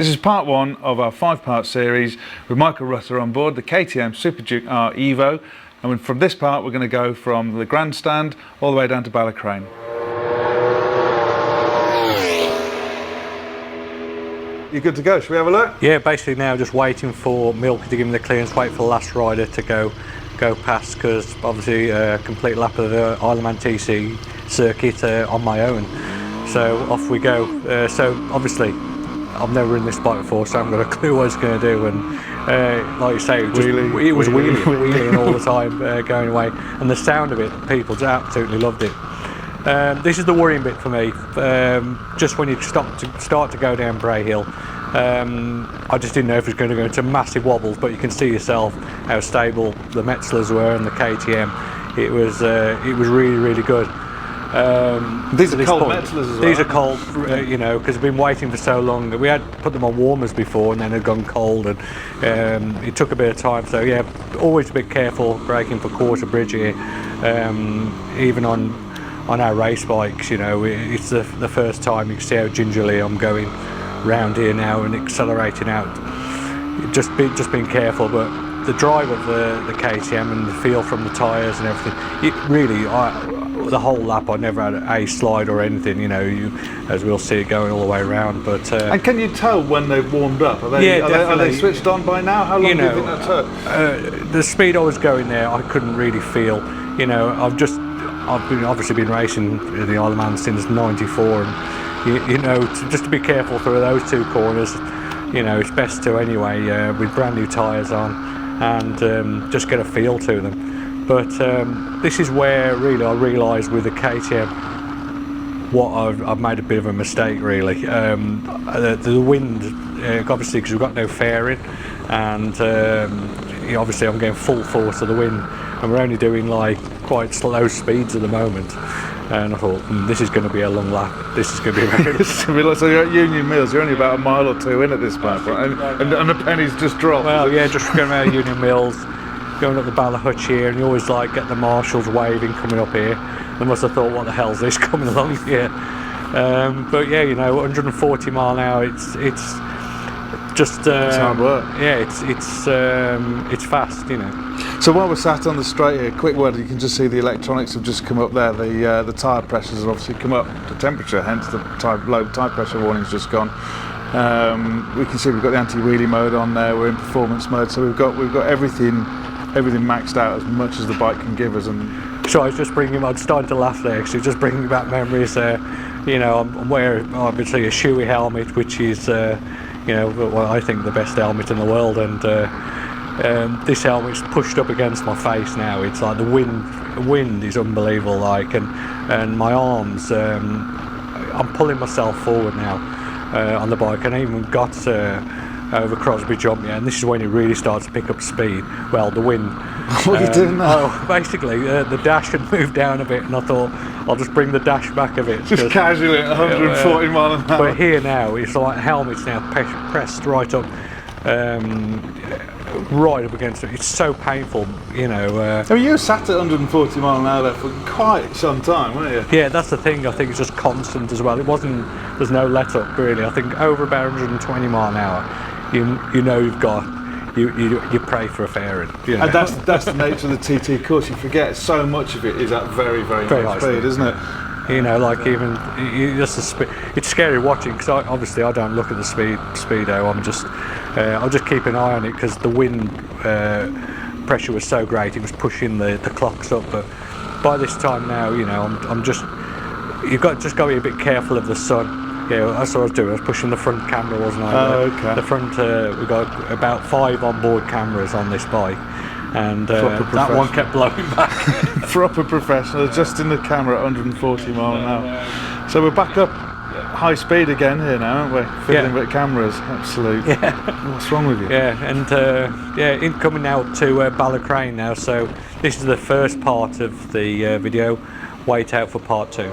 This is part one of our 5-part series with Michael Rutter on board the KTM Super Duke R Evo, and from this part we're going to go from the grandstand all the way down to BALLACRAINE. You good to go? Should we have a look? Yeah, basically now just waiting for Milky to give me the clearance, wait for the last rider to go past, because obviously complete lap of the Isle of Man TC circuit on my own. So off we go. So obviously I've never ridden this bike before, so I haven't got a clue what it's going to do, and like you say, it was wheeling all the time, going away, and the sound of it, people just absolutely loved it. This is the worrying bit for me, just when you start to go down Bray Hill. I just didn't know if it was going to go into massive wobbles, but you can see yourself how stable the Metzelers were and the KTM. It was really, really good. These are cold Metzelers as well. These are cold, you know, because we've been waiting for so long. We had put them on warmers before and then had gone cold, and it took a bit of time. So yeah, always a bit careful braking for quarter bridge here, even on our race bikes. You know, it's the first time. You can see how gingerly I'm going round here now and accelerating out. Just being careful, but the drive of the KTM and the feel from the tyres and everything, it really, the whole lap I never had a slide or anything, you know, as we'll see it going all the way around. But and can you tell when they've warmed up? Are they switched on by now? How long do you think that took? The speed I was going there, I couldn't really feel. You know, I've obviously been racing in the Isle of Man since '94, and you know, just to be careful through those two corners. You know, it's best to anyway, with brand new tyres on, and just get a feel to them. But this is where really I realised with the KTM I've made a bit of a mistake really. The wind, obviously because we've got no fairing, and obviously I'm getting full force of the wind, and we're only doing like quite slow speeds at the moment. And I thought, this is going to be a long lap. This is going to be very So you're at Union Mills, you're only about a mile or two in at this point, and the pennies just dropped. Well, yeah, just going around Union Mills, going up the Bala Hutch here, and you always like get the marshals waving coming up here. They must have thought, what the hell's this coming along here? But yeah, you know, 140 mile an hour, it's just it's hard work. Yeah, it's fast, you know. So while we're sat on the straight here, quick word, you can just see the electronics have just come up there. The tyre pressures have obviously come up to temperature, hence the low tyre pressure warning's just gone. We can see we've got the anti-wheelie mode on there. We're in performance mode, so we've got everything maxed out as much as the bike can give us. And so I'm starting to laugh there because it's just bringing back memories there. You know, I'm wearing obviously a Shoei helmet, which is you know, well, I think the best helmet in the world, and this helmet's pushed up against my face now. It's like the wind is unbelievable, like, and my arms, I'm pulling myself forward now on the bike, and I even got over Crosby Jump, yeah, and this is when it really starts to pick up speed. Well, the wind. What are you doing now? Oh, basically, the dash had moved down a bit, and I thought I'll just bring the dash back a bit. Just casually at 140 mile an hour. But here now, it's like helmet's now pressed right up, right up against it. It's so painful, you know. I mean, you were sat at 140 mile an hour there for quite some time, weren't you? Yeah, that's the thing. I think it's just constant as well. There's no let up really. I think over about 120 mile an hour, you know you've got. You pray for a fairing. You know? And that's the nature of the TT course. You forget so much of it is at very, very high speed, isn't it? You know, like even just the speed. It's scary watching because obviously I don't look at the speedo. I'll just keep an eye on it because the wind pressure was so great. It was pushing the clocks up. But by this time now, you know, you've got to be a bit careful of the sun. Yeah, that's what I was doing. I was pushing the front camera, wasn't I? Oh, okay. The front, we've got about 5 onboard cameras on this bike, and that one kept blowing back. Proper professional, adjusting the camera at 140 mile an hour. So we're back up high speed again here now, aren't we? Fiddling with cameras, absolutely. Yeah. What's wrong with you? Yeah, and incoming now to BALLACRAINE now. So this is the first part of the video. Wait out for part 2.